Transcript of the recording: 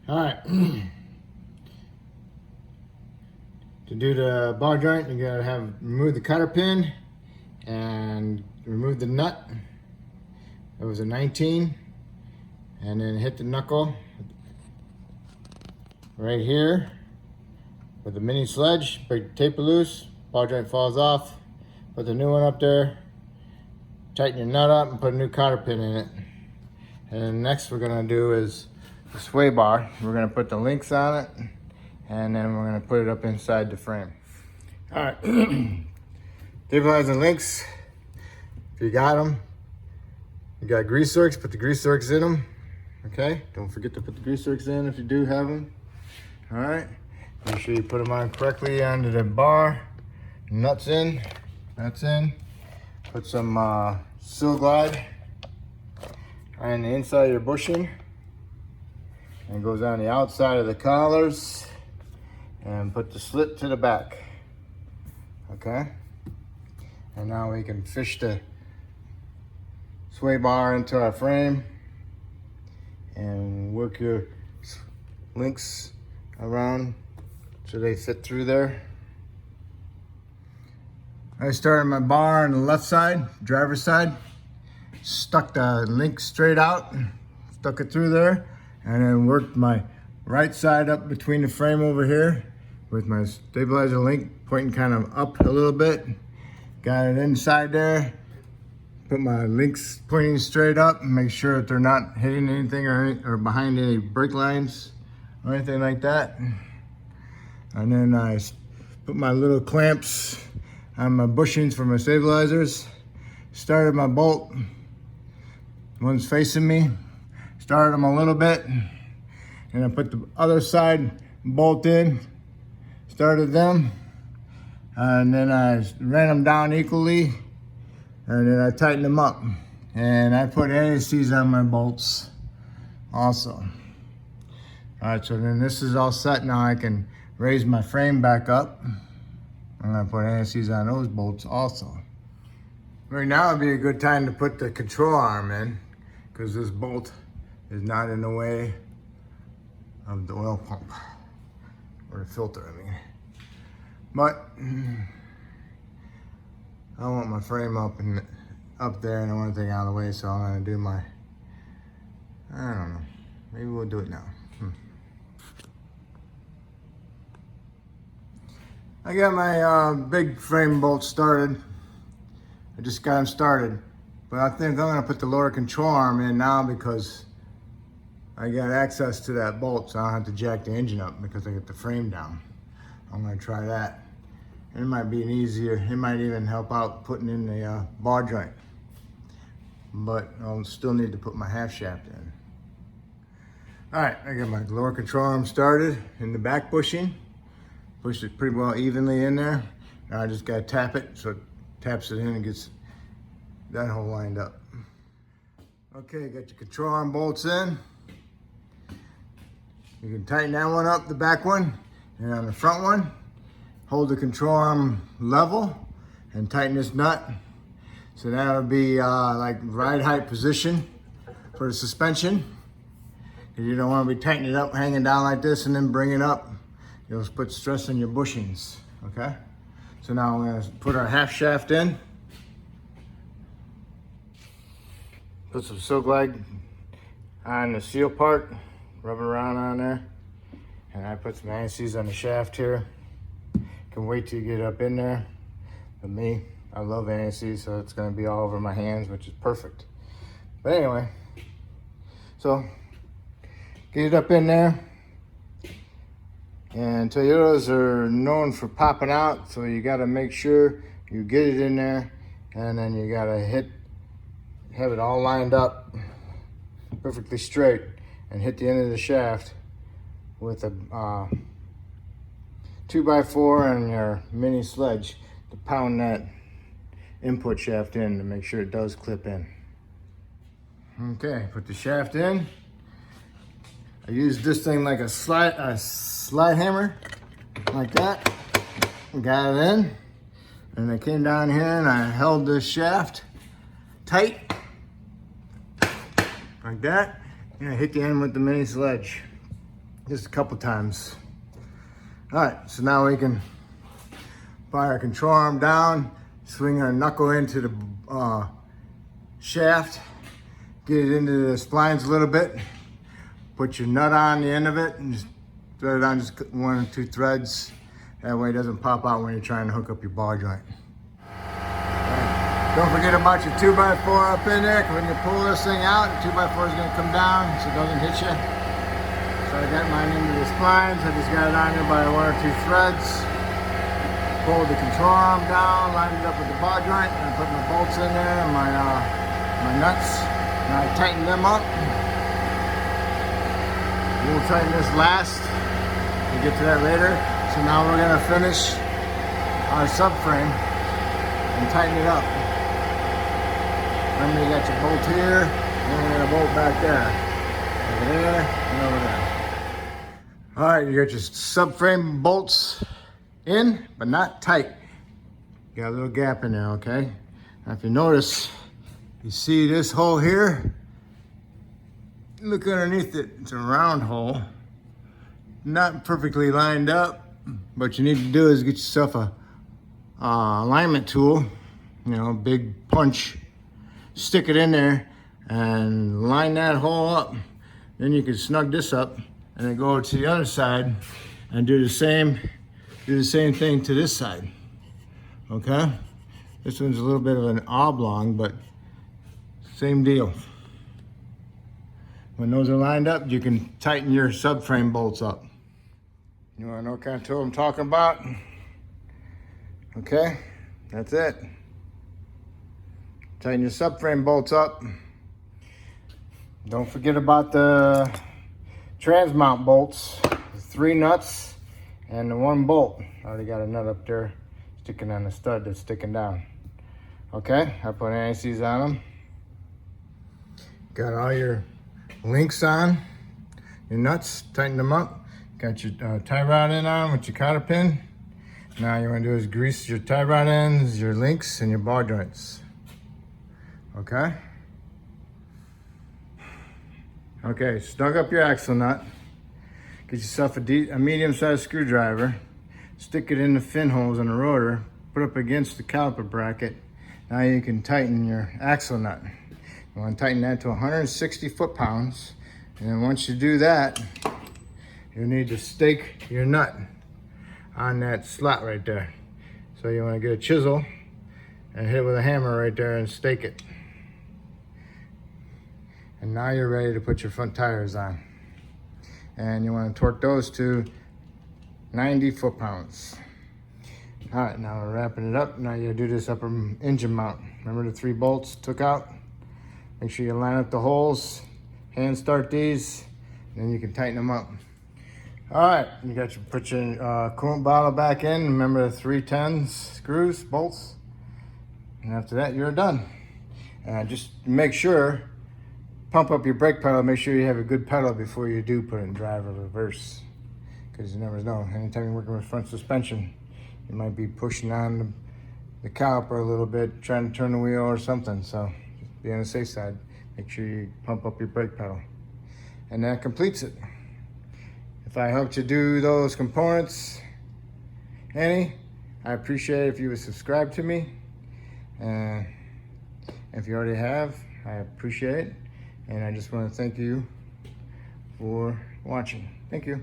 All right. To do the bar joint, you're gonna have remove the cotter pin and remove the nut. It was a 19, and then hit the knuckle right here with the mini sledge. Break the taper loose, bar joint falls off. Put the new one up there. Tighten your nut up and put a new cotter pin in it. And then next we're gonna do is the sway bar. We're gonna put the links on it, and then we're gonna put it up inside the frame. All right, stabilizing links. If you got them, you got grease zerks, put the grease zerks in them. Okay, don't forget to put the grease zerks in if you do have them. All right, make sure you put them on correctly onto the bar. Nuts in, nuts in. Put some Seal Glide on the inside of your bushing, and it goes on the outside of the collars, and put the slit to the back. Okay, and now we can fish the sway bar into our frame and work your links around so they fit through there. I started my bar on the left side, driver's side, stuck the link straight out, stuck it through there, and then worked my right side up between the frame over here with my stabilizer link pointing kind of up a little bit. Got it inside there, put my links pointing straight up and make sure that they're not hitting anything or behind any brake lines or anything like that. And then I put my little clamps on my bushings for my stabilizers. Started my bolt, one's facing me. Started them a little bit, and I put the other side bolt in, started them, and then I ran them down equally, and then I tightened them up. And I put NACs on my bolts also. All right, so then this is all set. Now I can raise my frame back up. I'm gonna put NACs on those bolts also. Right now would be a good time to put the control arm in, because this bolt is not in the way of the oil pump, or the filter, I mean. But I want my frame up there, and I want everything out of the way, so I'm gonna do my, I don't know, maybe we'll do it now. I got my big frame bolts started. I just got them started, but I think I'm gonna put the lower control arm in now because I got access to that bolt, so I don't have to jack the engine up because I get the frame down. I'm gonna try that. It might be an easier, it might even help out putting in the bar joint, but I'll still need to put my half shaft in. All right, I got my lower control arm started in the back bushing. Pushed it pretty well evenly in there. Now I just gotta tap it, so it taps it in and gets that hole lined up. Okay, got your control arm bolts in. You can tighten that one up, the back one, and on the front one, hold the control arm level and tighten this nut. So that would be like ride height position for the suspension. Because you don't want to be tightening it up, hanging down like this, and then bring it up. You'll put stress on your bushings, okay? So now we're gonna put our half shaft in. Put some Seal Glide on the seal part, rub it around on there. And I put some NACs on the shaft here. Can wait till you get up in there. But me, I love NACs, so it's gonna be all over my hands, which is perfect. But anyway, so get it up in there. And Toyotas are known for popping out, so you gotta make sure you get it in there, and then you gotta have it all lined up perfectly straight, and hit the end of the shaft with a 2x4 and your mini sledge to pound that input shaft in to make sure it does clip in. Okay, put the shaft in. I used this thing like a slide hammer, like that. Got it in, and I came down here and I held this shaft tight, like that, and I hit the end with the mini sledge. just a couple times. All right, so now we can fire our control arm down, swing our knuckle into the shaft, get it into the splines a little bit, put your nut on the end of it, and just thread it on just 1 or 2 threads. That way it doesn't pop out when you're trying to hook up your ball joint. Right. Don't forget about your 2x4 up in there, 'cause when you pull this thing out, the 2x4 is gonna come down so it doesn't hit you. So I got mine into the splines. I just got it on there by 1 or 2 threads. Pulled the control arm down, lined it up with the ball joint, and I put my bolts in there and my nuts, and I tightened them up. We'll tighten this last. We'll get to that later. So now we're gonna finish our subframe and tighten it up. Remember, you got your bolt here, and you got a bolt back there. Over there, and over there. All right, you got your subframe bolts in, but not tight. Got a little gap in there, okay? Now if you notice, you see this hole here? Look underneath it, it's a round hole. Not perfectly lined up. What you need to do is get yourself a alignment tool, you know, big punch, stick it in there and line that hole up. Then you can snug this up and then go to the other side and do the same thing to this side, okay? This one's a little bit of an oblong, but same deal. When those are lined up, you can tighten your subframe bolts up. You wanna know what kind of tool I'm talking about? Okay, that's it. Tighten your subframe bolts up. Don't forget about the transmount bolts, the 3 nuts and the 1 bolt. I already got a nut up there sticking on the stud that's sticking down. Okay, I put anti-seize on them. Got all your links on, your nuts, tighten them up. Got your tie rod in on with your cotter pin. Now you want to do is grease your tie rod ends, your links, and your ball joints. Okay? Okay, snug up your axle nut. Get yourself a medium-sized screwdriver. Stick it in the fin holes in the rotor. Put up against the caliper bracket. Now you can tighten your axle nut. You want to tighten that to 160 foot-pounds. And then once you do that, you need to stake your nut on that slot right there. So you want to get a chisel and hit it with a hammer right there and stake it. And now you're ready to put your front tires on. And you want to torque those to 90 foot-pounds. All right, now we're wrapping it up. Now you do this upper engine mount. Remember the 3 bolts took out? Make sure you line up the holes, hand start these, and then you can tighten them up. All right, you got your, put your coolant bottle back in. Remember the 310s, screws, bolts. And after that, you're done. Just make sure, pump up your brake pedal, make sure you have a good pedal before you do put it in drive or reverse. Because you never know, anytime you're working with front suspension, you might be pushing on the caliper a little bit, trying to turn the wheel or something. So just be on the safe side. Make sure you pump up your brake pedal. And that completes it. If I helped you do those components, I appreciate it if you would subscribe to me. And if you already have, I appreciate it. And I just want to thank you for watching. Thank you.